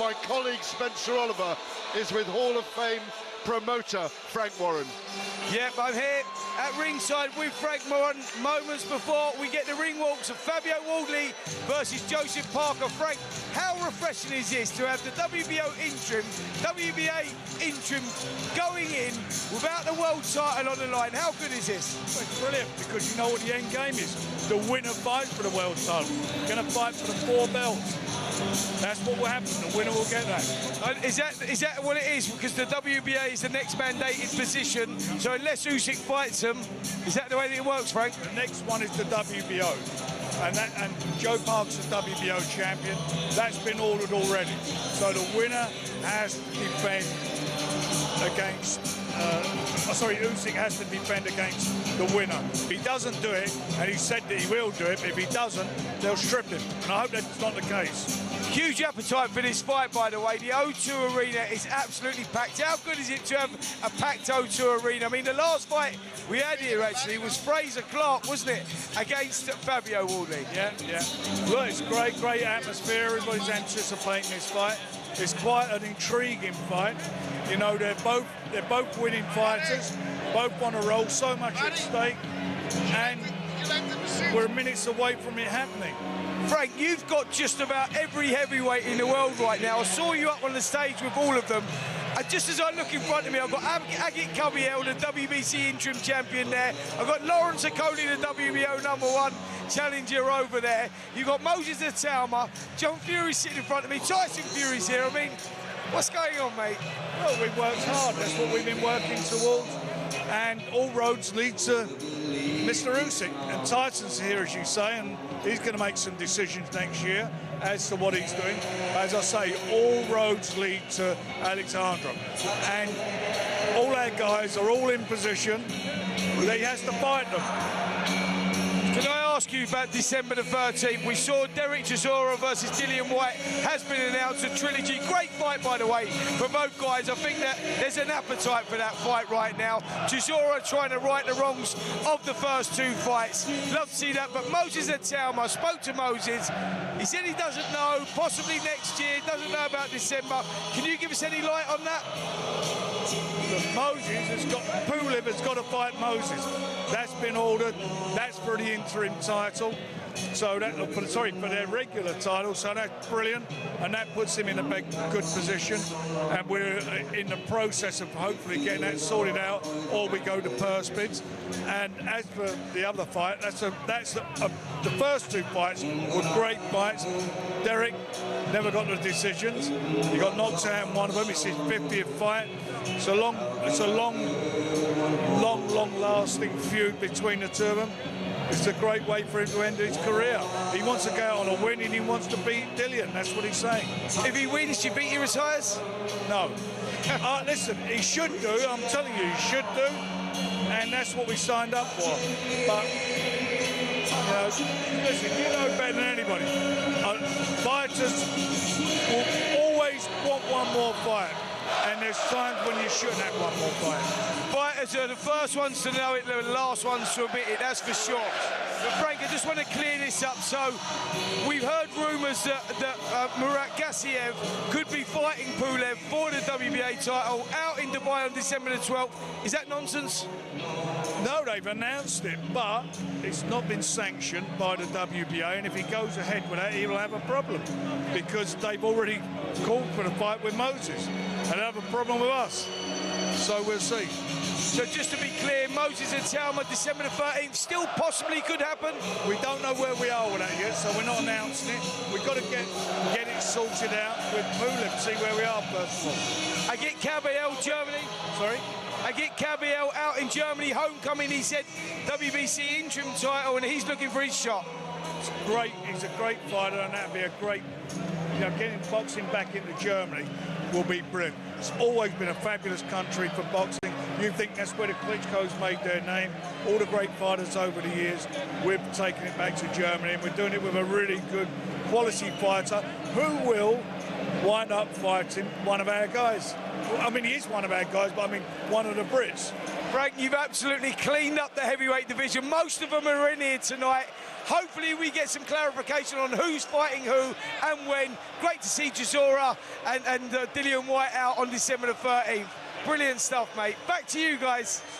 my colleague Spencer Oliver is with Hall of Fame promoter Frank Warren. Yep, I'm here at ringside with Frank Warren. Moments before we get the ring walks of Fabio Wardley versus Joseph Parker. Frank, how refreshing is this to have the WBA interim going in without the world title on the line? How good is this? Well, it's brilliant, because you know what the end game is. The winner fights for the world title. Going to fight for the 4 belts. That's what will happen. The winner will get that. Is that what it is? Because the WBA is the next mandated position. So unless Usyk fights him, is that the way that it works, Frank? The next one is the WBO. And Joe Park's the WBO champion. That's been ordered already. So the winner has to defend against... Usyk has to defend against the winner. If he doesn't do it, and he said that he will do it, but if he doesn't, they'll strip him. And I hope that's not the case. Huge appetite for this fight, by the way. The O2 Arena is absolutely packed. How good is it to have a packed O2 Arena? I mean, the last fight we had here, actually, was Fraser Clark, wasn't it, against Fabio Wardley? Yeah. Well, it's great atmosphere. Everybody's anticipating this fight. It's quite an intriguing fight. You know, they're both winning fighters, both on a roll, so much at stake, and we're minutes away from it happening. Frank, you've got just about every heavyweight in the world right now. I saw you up on the stage with all of them. And just as I look in front of me, I've got Agit Kabiel, the WBC interim champion there. I've got Lawrence Okoli, the WBO #1 challenger over there. You've got Moses Itauma, John Fury sitting in front of me, Tyson Fury's here. I mean, what's going on, mate? Well, we've worked hard. That's what we've been working towards. And all roads lead to Mr. Usyk. And Tyson's here, as you say, and he's going to make some decisions next year as to what he's doing. As I say, all roads lead to Alexandra. And all our guys are all in position. He has to fight them. Can I ask you about December the 13th? We saw Derek Chisora versus Dillian White has been announced, a trilogy. Great fight, by the way, for both guys. I think that there's an appetite for that fight right now. Chisora trying to right the wrongs of the first 2 fights. Love to see that. But Moses Itauma, I spoke to Moses. He said he doesn't know, possibly next year, doesn't know about December. Can you give us any light on that? Pulev has got to fight Moses. That's been ordered. That's for the interim title. So for their regular title. So that's brilliant, and that puts him in a good position. And we're in the process of hopefully getting that sorted out, or we go to purse bids. And as for the other fight, the first 2 fights were great fights. Derek never got the decisions. He got knocked out in one of them. It's his 50th fight. It's a long-lasting feud between the 2 of them. It's a great way for him to end his career. He wants to go out on a win, and he wants to beat Dillian. That's what he's saying. If he wins, do you think he retires? No. Listen, he should do. I'm telling you, he should do. And that's what we signed up for. But, listen, you know better than anybody. Fighters will always want one more fight. And there's times when you shouldn't have one more fight. Fighters are the first ones to know it, the last ones to admit it, that's for sure. But Frank, I just want to clear this up. So we've heard rumours that Murat Gassiev could be fighting Pulev for the WBA title out in Dubai on December the 12th. Is that nonsense? No, they've announced it, but it's not been sanctioned by the WBA, and if he goes ahead with that, he'll have a problem, because they've already called for the fight with Moses, and they'll have a problem with us. So we'll see. So just to be clear, Moses Itauma, December the 13th, still possibly could happen? We don't know where we are with that yet, so we're not announcing it. We've got to get it sorted out with Pulev, see where we are first of all. Agit Kabiel, Germany. Sorry? Agit Kabiel out in Germany, homecoming, he said WBC interim title, and he's looking for his shot. It's great, he's a great fighter, and that'd be a great, getting boxing back into Germany will be brilliant. It's always been a fabulous country for boxing. You think that's where the Klitschko's made their name. All the great fighters over the years, we've taken it back to Germany, and we're doing it with a really good quality fighter who will wind up fighting one of our guys. I mean, he is one of our guys, but I mean, one of the Brits. Frank, you've absolutely cleaned up the heavyweight division. Most of them are in here tonight. Hopefully we get some clarification on who's fighting who and when. Great to see Chisora and Dillian White out on December the 13th. Brilliant stuff, mate. Back to you guys.